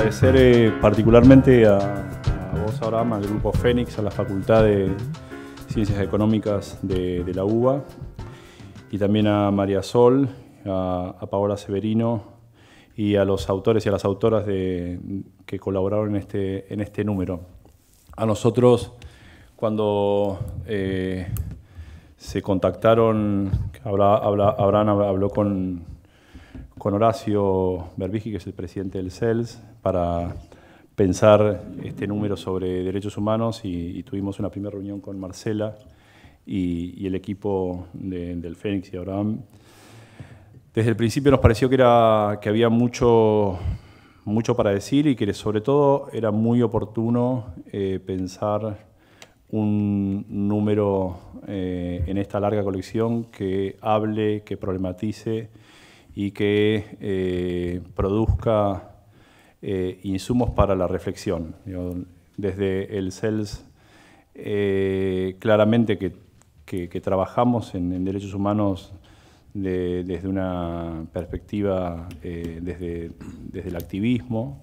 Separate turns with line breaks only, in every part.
agradecer particularmente a vos, Abraham, al Grupo Fénix, a la Facultad de Ciencias Económicas de la UBA, y también a María Sol, a Paola Severino y a los autores y a las autoras que colaboraron en este número. A nosotros, cuando se contactaron, Abraham habló con Horacio Berbisky, que es el presidente del CELS, para pensar este número sobre derechos humanos, y tuvimos una primera reunión con Marcela y el equipo del Fénix y Abraham. Desde el principio nos pareció que había mucho para decir y que sobre todo era muy oportuno pensar un número en esta larga colección que hable, que problematice y que produzca insumos para la reflexión. Desde el CELS, claramente que trabajamos en derechos humanos desde una perspectiva, desde el activismo.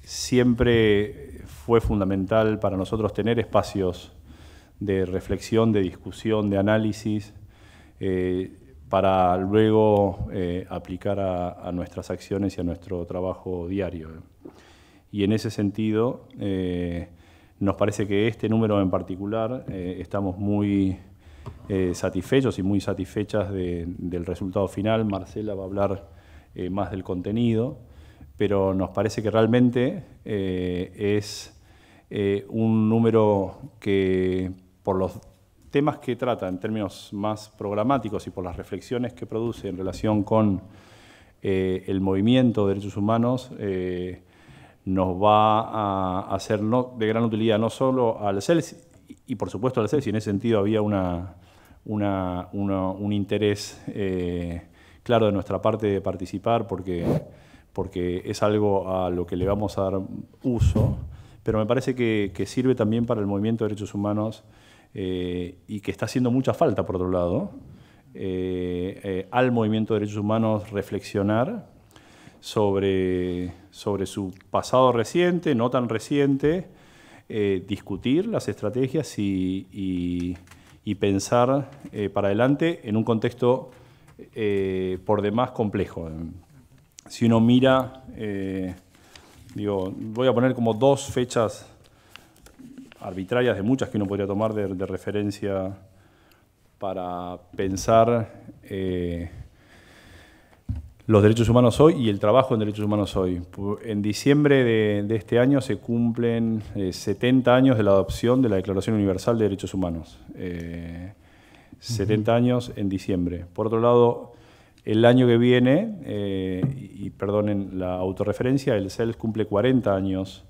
Siempre fue fundamental para nosotros tener espacios de reflexión, de discusión, de análisis, para luego aplicar a nuestras acciones y a nuestro trabajo diario. Y en ese sentido, nos parece que este número en particular estamos muy satisfechos y muy satisfechas del resultado final. Marcela va a hablar más del contenido, pero nos parece que realmente es un número que, por los temas que trata en términos más programáticos y por las reflexiones que produce en relación con el movimiento de derechos humanos, nos va a ser de gran utilidad no solo al CELS y por supuesto al CELS, y en ese sentido había un interés claro de nuestra parte de participar porque es algo a lo que le vamos a dar uso, pero me parece que sirve también para el movimiento de derechos humanos y que está haciendo mucha falta, por otro lado, al movimiento de derechos humanos reflexionar sobre su pasado reciente, no tan reciente, discutir las estrategias y pensar para adelante en un contexto por demás complejo. Si uno mira, voy a poner como dos fechas arbitrarias de muchas que uno podría tomar de referencia para pensar los derechos humanos hoy y el trabajo en derechos humanos hoy. En diciembre de este año se cumplen 70 años de la adopción de la Declaración Universal de Derechos Humanos. 70 años en diciembre. Por otro lado, el año que viene, y perdonen la autorreferencia, el CELS cumple 40 años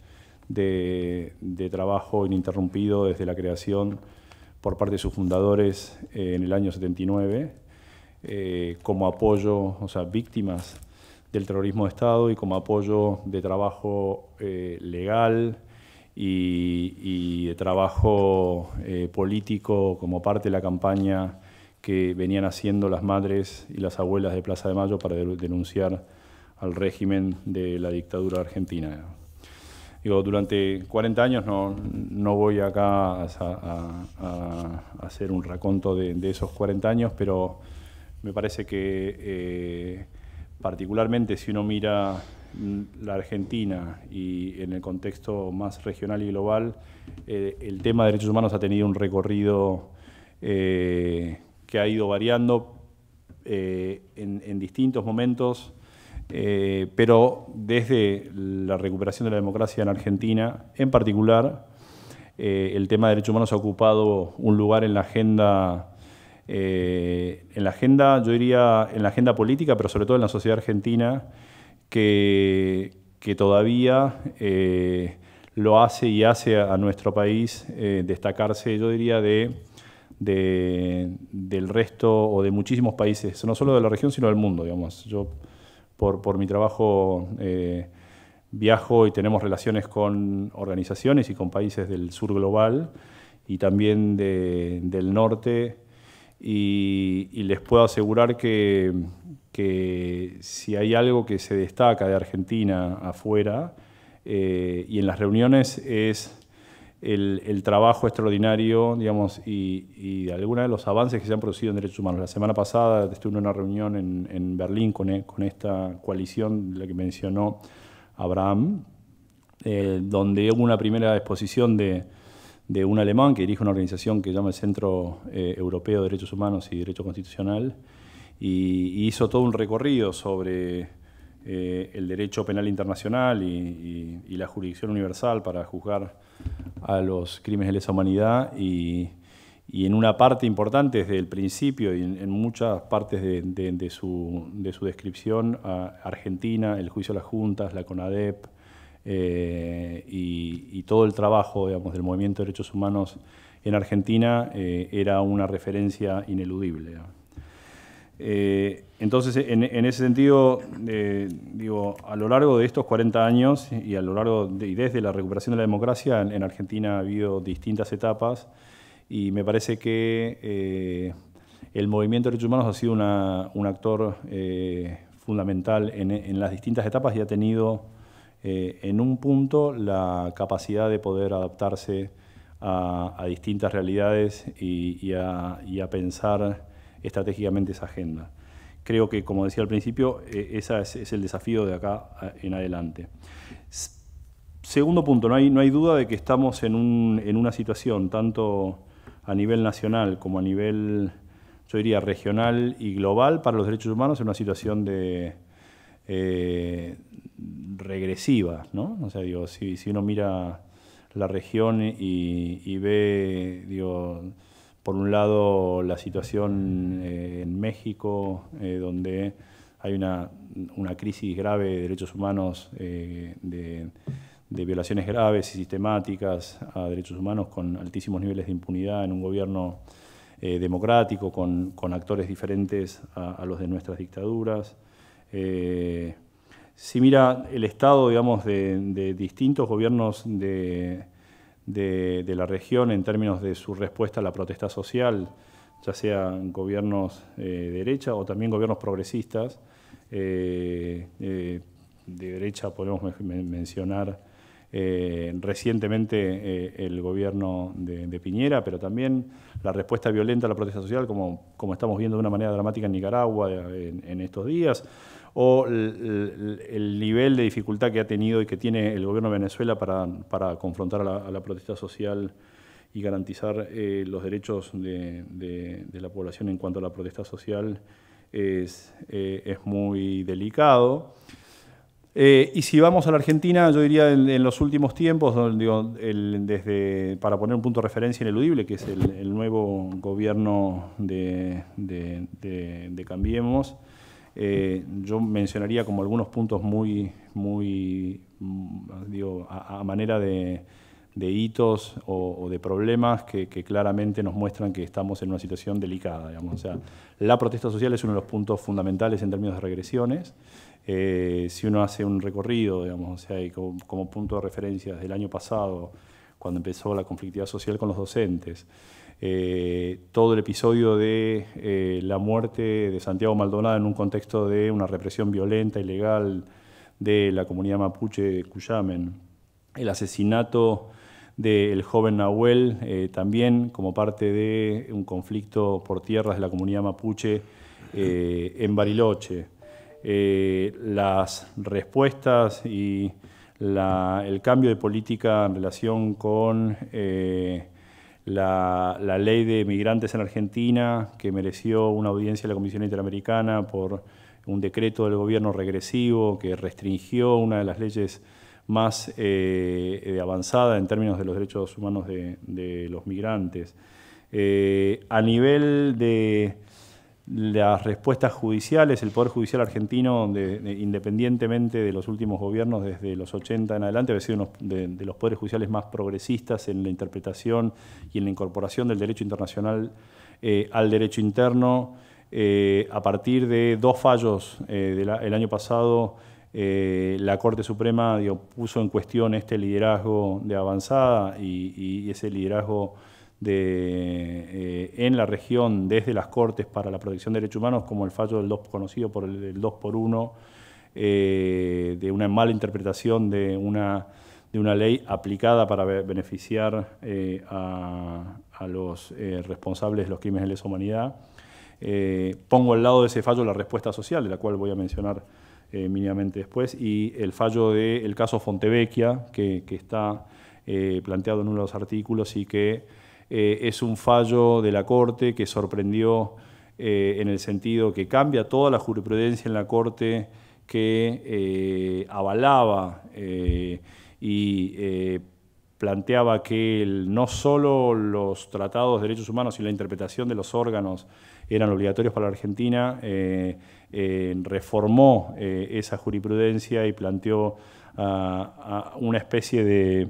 de trabajo ininterrumpido desde la creación por parte de sus fundadores en el año 79, como apoyo, o sea, víctimas del terrorismo de Estado y como apoyo de trabajo legal y de trabajo político como parte de la campaña que venían haciendo las madres y las abuelas de Plaza de Mayo para denunciar al régimen de la dictadura argentina. Durante 40 años no voy acá a hacer un raconto de esos 40 años, pero me parece que particularmente si uno mira la Argentina y en el contexto más regional y global, el tema de derechos humanos ha tenido un recorrido que ha ido variando en distintos momentos, pero desde la recuperación de la democracia en Argentina, en particular, el tema de derechos humanos ha ocupado un lugar en la agenda, yo diría, en la agenda política, pero sobre todo en la sociedad argentina, que todavía lo hace y hace a nuestro país destacarse, yo diría, del resto o de muchísimos países, no solo de la región, sino del mundo, digamos. Yo, por mi trabajo, viajo y tenemos relaciones con organizaciones y con países del sur global y también del norte, y les puedo asegurar que si hay algo que se destaca de Argentina afuera y en las reuniones es el trabajo extraordinario, digamos, y algunos de los avances que se han producido en derechos humanos. La semana pasada estuve en una reunión en Berlín con esta coalición, la que mencionó Abraham, donde hubo una primera exposición de un alemán que dirige una organización que se llama el Centro Europeo de Derechos Humanos y Derecho Constitucional, y hizo todo un recorrido sobre el derecho penal internacional y la jurisdicción universal para juzgar a los crímenes de lesa humanidad, y en una parte importante desde el principio y en muchas partes de su descripción, a Argentina, el juicio a las juntas, la CONADEP, y todo el trabajo, digamos, del movimiento de derechos humanos en Argentina era una referencia ineludible. Entonces, en ese sentido, digo, a lo largo de estos 40 años y a lo largo y desde la recuperación de la democracia, en Argentina ha habido distintas etapas, y me parece que el movimiento de derechos humanos ha sido un actor fundamental en las distintas etapas, y ha tenido en un punto la capacidad de poder adaptarse a distintas realidades y a pensar estratégicamente esa agenda. Creo que, como decía al principio, ese es el desafío de acá en adelante. Segundo punto, no hay duda de que estamos en una situación, tanto a nivel nacional como a nivel, yo diría, regional y global para los derechos humanos, en una situación regresiva, ¿no? O sea, digo, si uno mira la región y ve, digo, por un lado, la situación en México, donde hay una crisis grave de derechos humanos, de violaciones graves y sistemáticas a derechos humanos, con altísimos niveles de impunidad en un gobierno democrático, con actores diferentes a los de nuestras dictaduras. Si mira el estado, digamos, de distintos gobiernos de la región en términos de su respuesta a la protesta social, ya sean gobiernos de derecha o también gobiernos progresistas. De derecha podemos mencionar recientemente el gobierno de Piñera, pero también la respuesta violenta a la protesta social, como estamos viendo de una manera dramática en Nicaragua en estos días, o el nivel de dificultad que ha tenido y que tiene el gobierno de Venezuela para confrontar a la protesta social y garantizar los derechos de la población en cuanto a la protesta social, es muy delicado. Y si vamos a la Argentina, yo diría en los últimos tiempos, digo, para poner un punto de referencia ineludible, que es el nuevo gobierno de Cambiemos, yo mencionaría como algunos puntos muy digo, a manera de hitos o de problemas que claramente nos muestran que estamos en una situación delicada, digamos. O sea, la protesta social es uno de los puntos fundamentales en términos de regresiones. Si uno hace un recorrido, digamos, o sea, y como punto de referencia desde el año pasado, cuando empezó la conflictividad social con los docentes, todo el episodio de la muerte de Santiago Maldonado en un contexto de una represión violenta, ilegal de la comunidad mapuche de Cuyamen, el asesinato del joven Nahuel, también como parte de un conflicto por tierras de la comunidad mapuche en Bariloche. Las respuestas y el cambio de política en relación con la ley de migrantes en Argentina, que mereció una audiencia de la Comisión Interamericana por un decreto del gobierno regresivo que restringió una de las leyes más avanzada en términos de los derechos humanos de los migrantes. A nivel de las respuestas judiciales, el Poder Judicial argentino, independientemente de los últimos gobiernos, desde los 80 en adelante, ha sido uno de los poderes judiciales más progresistas en la interpretación y en la incorporación del derecho internacional al derecho interno. A partir de dos fallos el año pasado, la Corte Suprema puso en cuestión este liderazgo de avanzada y ese liderazgo en la región desde las Cortes para la Protección de Derechos Humanos, como el fallo del 2, conocido por el 2x1, de una mala interpretación de una ley aplicada para beneficiar a los responsables de los crímenes de lesa humanidad. Pongo al lado de ese fallo la respuesta social, de la cual voy a mencionar mínimamente después, y el fallo del caso Fontevecchia, que está planteado en uno de los artículos y que es un fallo de la Corte que sorprendió en el sentido que cambia toda la jurisprudencia en la Corte que avalaba y planteaba que no solo los tratados de derechos humanos y la interpretación de los órganos eran obligatorios para la Argentina, reformó esa jurisprudencia y planteó una especie de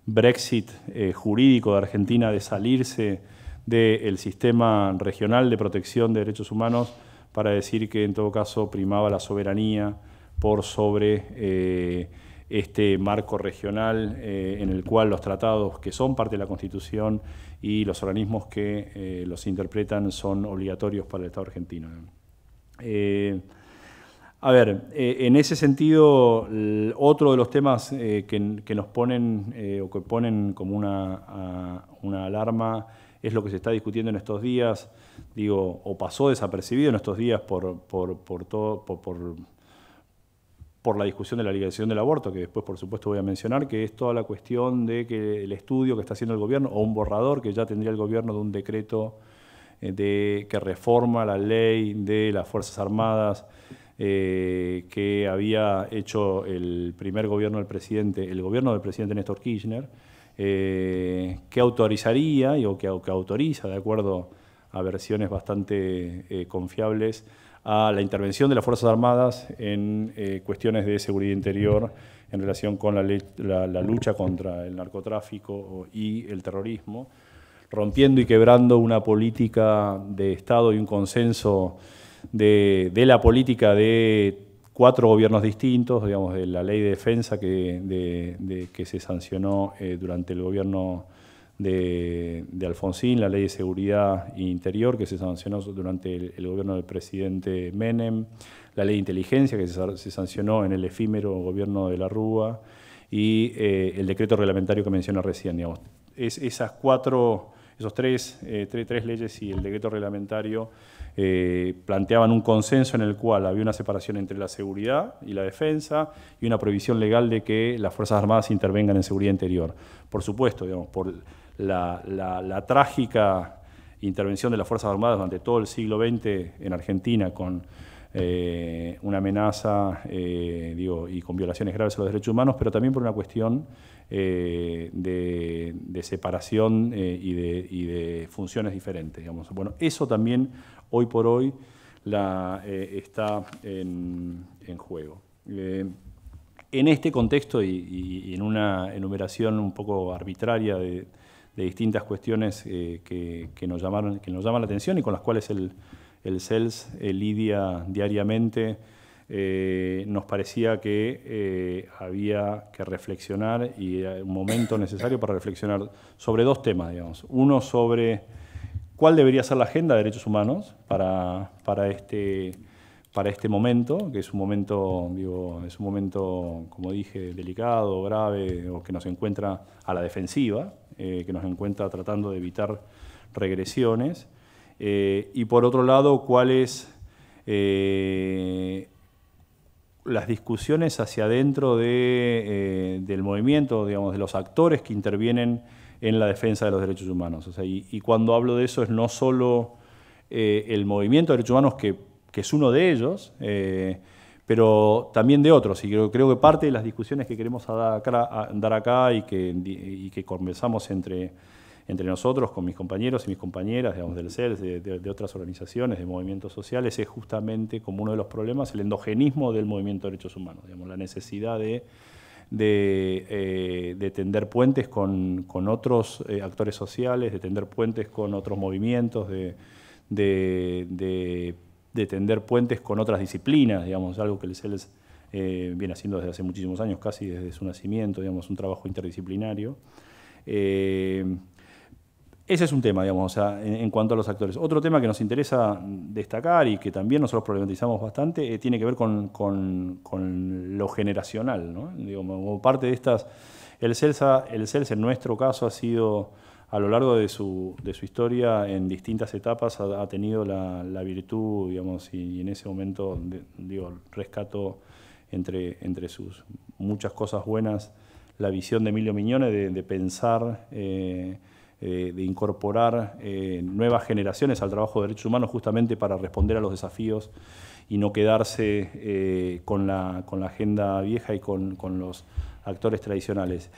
Brexit jurídico de Argentina, de salirse del sistema regional de protección de derechos humanos para decir que en todo caso primaba la soberanía por sobre este marco regional en el cual los tratados que son parte de la Constitución y los organismos que los interpretan son obligatorios para el Estado argentino. En ese sentido, otro de los temas que nos ponen o que ponen como una alarma es lo que se está discutiendo en estos días, digo, o pasó desapercibido en estos días por la discusión de la legalización del aborto, que después, por supuesto, voy a mencionar, que es toda la cuestión de que el estudio que está haciendo el gobierno, o un borrador que ya tendría el gobierno de un decreto que reforma la ley de las Fuerzas Armadas, que había hecho el primer gobierno del presidente, el gobierno del presidente Néstor Kirchner, que autorizaría, o que autoriza, de acuerdo a versiones bastante confiables, a la intervención de las Fuerzas Armadas en cuestiones de seguridad interior en relación con la lucha contra el narcotráfico y el terrorismo, rompiendo y quebrando una política de Estado y un consenso de la política de 4 gobiernos distintos, digamos, de la ley de defensa que se sancionó durante el gobierno de Alfonsín, la ley de seguridad interior que se sancionó durante el gobierno del presidente Menem, la ley de inteligencia que se sancionó en el efímero gobierno de la Rúa y el decreto reglamentario que mencioné recién. Digamos. Esos tres leyes y el decreto reglamentario planteaban un consenso en el cual había una separación entre la seguridad y la defensa y una prohibición legal de que las Fuerzas Armadas intervengan en seguridad interior. Por supuesto, digamos, por la trágica intervención de las Fuerzas Armadas durante todo el siglo XX en Argentina con una amenaza y con violaciones graves a los derechos humanos, pero también por una cuestión de separación y de funciones diferentes. Digamos. Bueno, eso también hoy por hoy está en juego. En este contexto y en una enumeración un poco arbitraria de distintas cuestiones que nos llaman la atención y con las cuales el CELS lidia diariamente, nos parecía que había que reflexionar y un momento necesario para reflexionar sobre 2 temas, digamos. Uno sobre cuál debería ser la agenda de derechos humanos para este momento, que es un momento, como dije, delicado, grave, o que nos encuentra a la defensiva, que nos encuentra tratando de evitar regresiones. Y por otro lado, cuáles las discusiones hacia adentro del movimiento, digamos, de los actores que intervienen en la defensa de los derechos humanos. O sea, y cuando hablo de eso es no solo el movimiento de derechos humanos, que es uno de ellos, pero también de otros. Y creo que parte de las discusiones que queremos dar acá y que conversamos entre nosotros, con mis compañeros y mis compañeras, digamos, del CELS, de otras organizaciones, de movimientos sociales, es justamente como uno de los problemas el endogenismo del movimiento de derechos humanos, digamos, la necesidad de tender puentes con otros actores sociales, de tender puentes con otros movimientos, de tender puentes con otras disciplinas, digamos, algo que el CELS viene haciendo desde hace muchísimos años, casi desde su nacimiento, digamos, un trabajo interdisciplinario. ese es un tema, digamos, o sea, en cuanto a los actores. Otro tema que nos interesa destacar y que también nosotros problematizamos bastante tiene que ver con lo generacional, ¿no? Digo, como parte de estas, el CELS en nuestro caso ha sido, a lo largo de su historia, en distintas etapas, ha tenido la virtud, digamos, y en ese momento, digo, rescato entre sus muchas cosas buenas la visión de Emilio Mignone de pensar, de incorporar nuevas generaciones al trabajo de derechos humanos justamente para responder a los desafíos y no quedarse con la agenda vieja y con los actores tradicionales.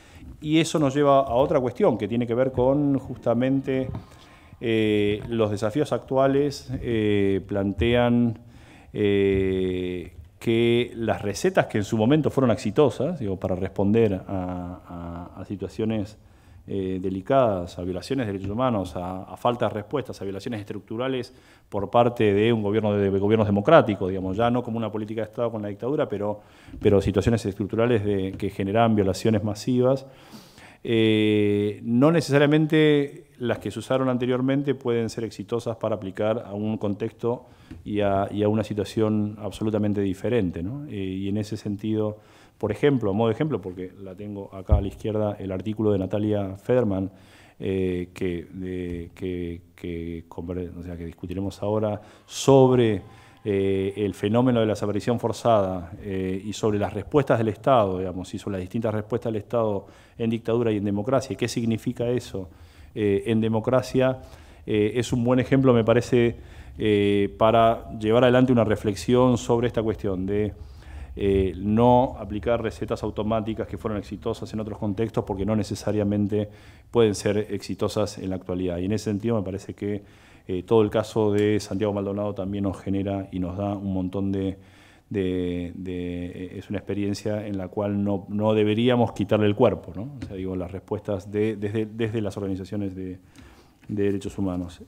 Y eso nos lleva a otra cuestión que tiene que ver con justamente los desafíos actuales plantean que las recetas que en su momento fueron exitosas, digo, para responder a situaciones delicadas, a violaciones de derechos humanos, a faltas de respuestas, a violaciones estructurales por parte de un gobierno de gobiernos democráticos, digamos, ya no como una política de Estado con la dictadura, pero situaciones estructurales que generan violaciones masivas. No necesariamente las que se usaron anteriormente pueden ser exitosas para aplicar a un contexto y a una situación absolutamente diferente, ¿no? Y en ese sentido, por ejemplo, a modo de ejemplo, porque la tengo acá a la izquierda, el artículo de Natalia Federman, que discutiremos ahora, sobre el fenómeno de la desaparición forzada y sobre las respuestas del Estado, digamos, y sobre las distintas respuestas del Estado en dictadura y en democracia, y qué significa eso en democracia, es un buen ejemplo, me parece, para llevar adelante una reflexión sobre esta cuestión de no aplicar recetas automáticas que fueron exitosas en otros contextos porque no necesariamente pueden ser exitosas en la actualidad. Y en ese sentido me parece que todo el caso de Santiago Maldonado también nos genera y nos da un montón es una experiencia en la cual no deberíamos quitarle el cuerpo, ¿no? O sea, digo, las respuestas desde las organizaciones de derechos humanos.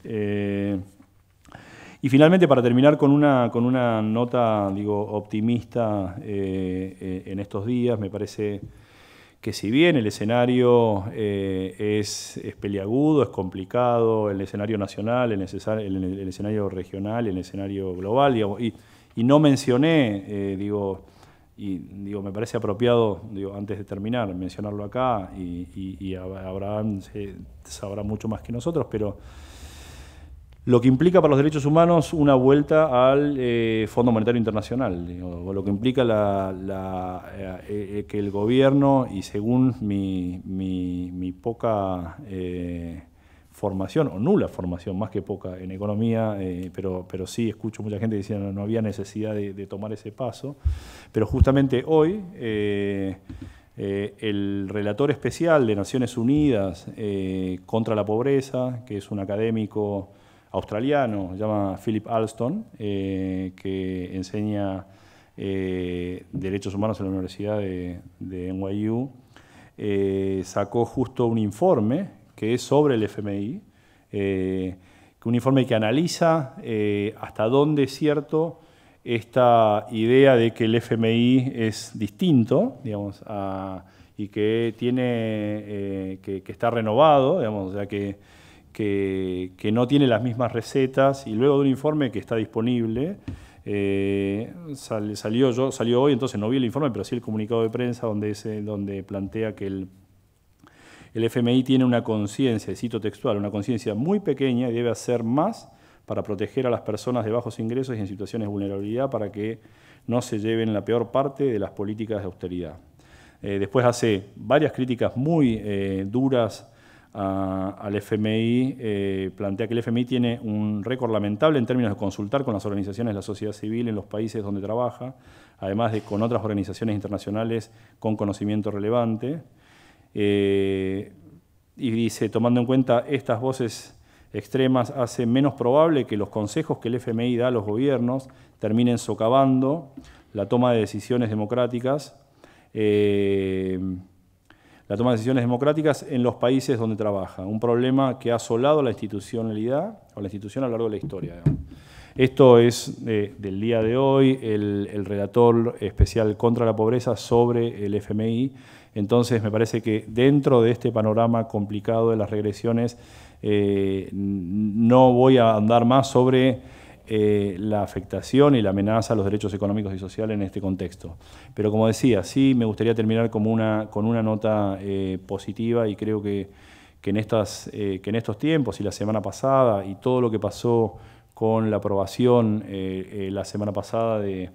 Y finalmente, para terminar con una nota, digo, optimista en estos días, me parece que si bien el escenario es peliagudo, es complicado, el escenario nacional, el escenario regional, el escenario global, digamos, y no mencioné, me parece apropiado, antes de terminar, mencionarlo acá, y Abraham sabrá mucho más que nosotros, pero lo que implica para los derechos humanos una vuelta al Fondo Monetario Internacional, o lo que implica que el gobierno, y según mi poca formación, o nula formación, más que poca en economía, pero sí escucho mucha gente diciendo que no había necesidad de tomar ese paso, pero justamente hoy el relator especial de Naciones Unidas contra la pobreza, que es un académico australiano, se llama Philip Alston, que enseña Derechos Humanos en la Universidad de NYU, sacó justo un informe que es sobre el FMI, un informe que analiza hasta dónde es cierto esta idea de que el FMI es distinto, digamos, y que que está renovado, digamos, o sea, que no tiene las mismas recetas, y luego de un informe que está disponible, salió hoy, entonces no vi el informe, pero sí el comunicado de prensa donde plantea que el FMI tiene una conciencia, cito textual, una conciencia muy pequeña y debe hacer más para proteger a las personas de bajos ingresos y en situaciones de vulnerabilidad para que no se lleven la peor parte de las políticas de austeridad. Después hace varias críticas muy duras al FMI, plantea que el FMI tiene un récord lamentable en términos de consultar con las organizaciones de la sociedad civil en los países donde trabaja, además de con otras organizaciones internacionales con conocimiento relevante. Y dice, tomando en cuenta estas voces extremas, hace menos probable que los consejos que el FMI da a los gobiernos terminen socavando la toma de decisiones democráticas en los países donde trabaja, un problema que ha asolado la institucionalidad o la institución a lo largo de la historia, digamos. Esto es del día de hoy, el relator especial contra la pobreza sobre el FMI Entonces, me parece que dentro de este panorama complicado de las regresiones, no voy a andar más sobre la afectación y la amenaza a los derechos económicos y sociales en este contexto. Pero como decía, sí me gustaría terminar con una nota positiva, y creo que en estos tiempos y la semana pasada y todo lo que pasó con la aprobación la semana pasada de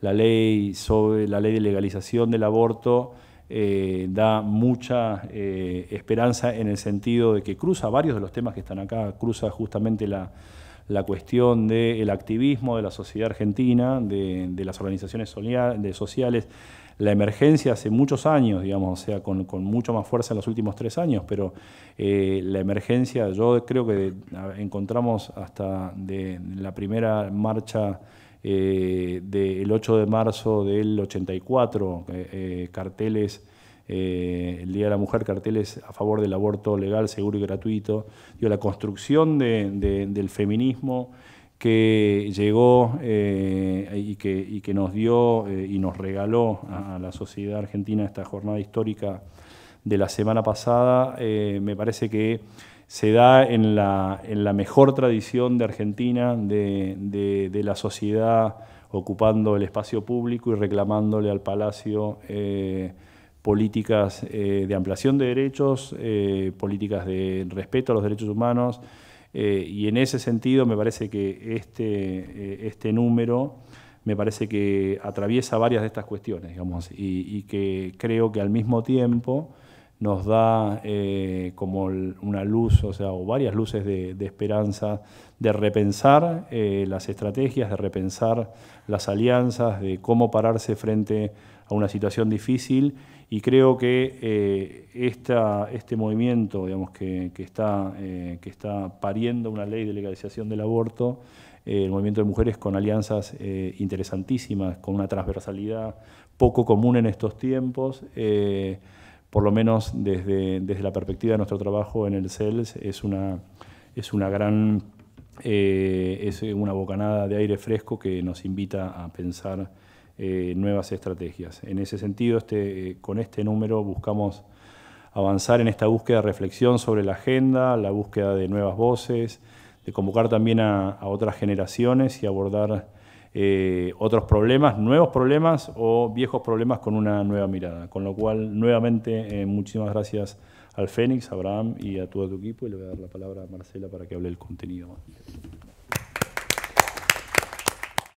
la ley de legalización del aborto, da mucha esperanza en el sentido de que cruza varios de los temas que están acá, cruza justamente la cuestión del activismo de la sociedad argentina, de las organizaciones sociales, la emergencia hace muchos años, digamos, o sea, con mucho más fuerza en los últimos 3 años, pero la emergencia, yo creo que encontramos hasta de la primera marcha del 8 de marzo del 84, carteles, el Día de la Mujer, carteles a favor del aborto legal, seguro y gratuito. Digo, la construcción del feminismo que llegó y que nos dio y nos regaló a la sociedad argentina esta jornada histórica de la semana pasada, me parece que se da en la mejor tradición de Argentina, de la sociedad ocupando el espacio público y reclamándole al Palacio políticas de ampliación de derechos, políticas de respeto a los derechos humanos, y en ese sentido me parece que este número me parece que atraviesa varias de estas cuestiones, digamos, y que creo que al mismo tiempo nos da como una luz, o sea, o varias luces de esperanza, de repensar las estrategias, de repensar las alianzas, de cómo pararse frente a una situación difícil, y creo que este movimiento, digamos, que está pariendo una ley de legalización del aborto, el movimiento de mujeres con alianzas interesantísimas, con una transversalidad poco común en estos tiempos, por lo menos desde la perspectiva de nuestro trabajo en el CELS, es una bocanada de aire fresco que nos invita a pensar nuevas estrategias. En ese sentido, con este número buscamos avanzar en esta búsqueda de reflexión sobre la agenda, la búsqueda de nuevas voces, de convocar también a otras generaciones y abordar otros problemas, nuevos problemas o viejos problemas con una nueva mirada. Con lo cual, nuevamente, muchísimas gracias al Fénix, a Abraham y a todo tu equipo, y le voy a dar la palabra a Marcela para que hable el contenido.